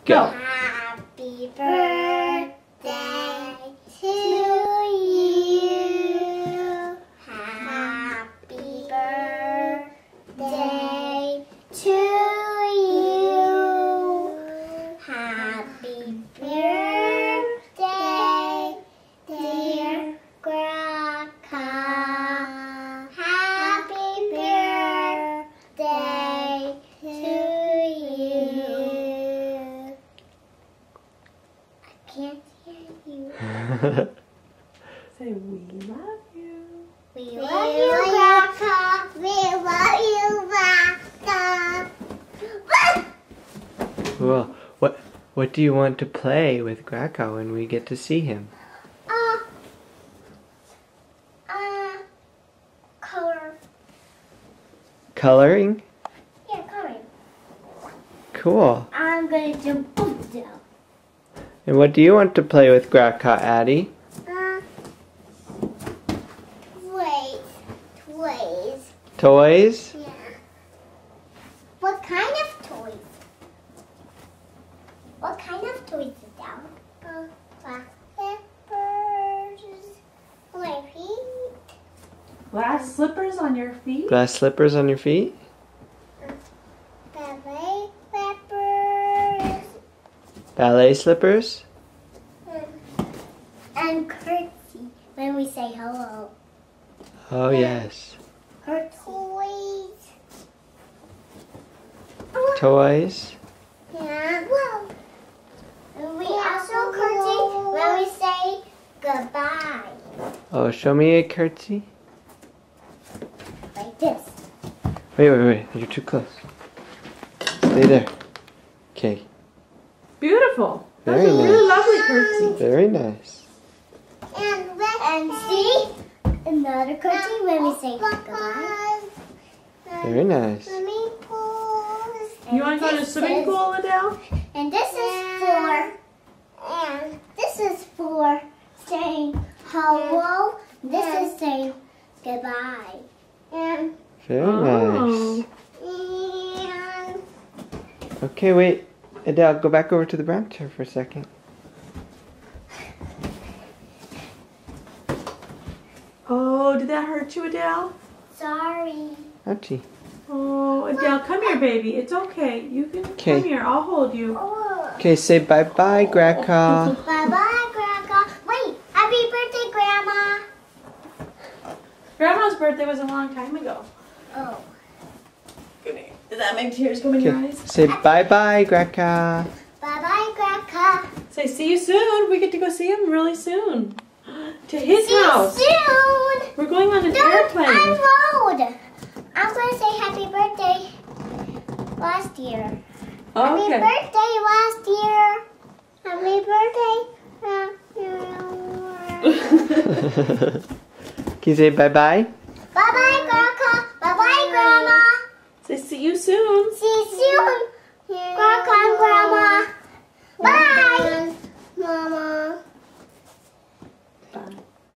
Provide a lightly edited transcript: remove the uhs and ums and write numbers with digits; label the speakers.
Speaker 1: Go.
Speaker 2: Happy birthday to you. Happy birthday to you. Happy birthday, dear Grandpa. Happy birthday to you. I can't hear you.
Speaker 3: Say, we love you.
Speaker 2: We love you, Grandpa. We love you, Grandpa.
Speaker 1: Well, what do you want to play with Grandpa when we get to see him?
Speaker 2: Color.
Speaker 1: Coloring?
Speaker 2: Yeah, coloring.
Speaker 1: Cool.
Speaker 2: I'm gonna do both down.
Speaker 1: And what do you want to play with Grandpa, Addie?
Speaker 2: Toys.
Speaker 1: Toys?
Speaker 2: Yeah. What kind of toys? What kind of toys is down? Glass slippers. My feet.
Speaker 3: Glass slippers on your feet?
Speaker 1: Glass slippers on your feet?
Speaker 2: Ballet slippers.
Speaker 1: Ballet slippers?
Speaker 2: And curtsy when we say hello.
Speaker 1: Oh, yes.
Speaker 2: Her toys.
Speaker 1: Toys?
Speaker 2: Yeah. And we also curtsy when we say goodbye.
Speaker 1: Oh, show me a curtsy.
Speaker 2: Like this.
Speaker 1: Wait. You're too close. Stay there. Okay.
Speaker 3: Beautiful. That's
Speaker 1: Very
Speaker 3: a
Speaker 1: nice.
Speaker 3: really lovely curtsy.
Speaker 1: Very nice.
Speaker 2: And see? Another curtsy when we say goodbye.
Speaker 1: Very nice.
Speaker 2: Swimming pools.
Speaker 3: You want to go to the swimming pool, Adele?
Speaker 2: And this is for saying hello. This is saying goodbye. And
Speaker 1: Very nice.
Speaker 2: and
Speaker 1: Okay, wait. Adele, go back over to the brown chair for a second.
Speaker 3: Oh, did that hurt you, Adele?
Speaker 2: sorry.
Speaker 1: Ouchie.
Speaker 3: Oh, Adele, come here, baby. It's okay. You can
Speaker 1: Okay.
Speaker 3: come here. I'll hold you.
Speaker 2: Oh.
Speaker 1: Okay, say bye-bye, Grandpa.
Speaker 2: Bye bye, Grandpa. Wait, happy birthday, Grandma.
Speaker 3: Grandma's birthday was a long time ago.
Speaker 2: Oh.
Speaker 3: Did that make tears come in your
Speaker 1: Okay,
Speaker 3: eyes?
Speaker 1: say bye-bye, Grandpa.
Speaker 2: Bye bye, Grandpa.
Speaker 3: Say, see you soon. We get to go see him really soon. To his
Speaker 2: See
Speaker 3: house.
Speaker 2: you soon.
Speaker 3: We're going on an
Speaker 2: Don't
Speaker 3: airplane.
Speaker 2: unload. I'm going to say happy birthday last year. Happy
Speaker 3: Okay.
Speaker 2: birthday last year. Happy birthday.
Speaker 1: Can you say bye-bye?
Speaker 2: Bye bye, Grandpa. Bye bye, Grandma.
Speaker 3: Say, see you soon.
Speaker 2: See you soon. Grandpa and Grandma.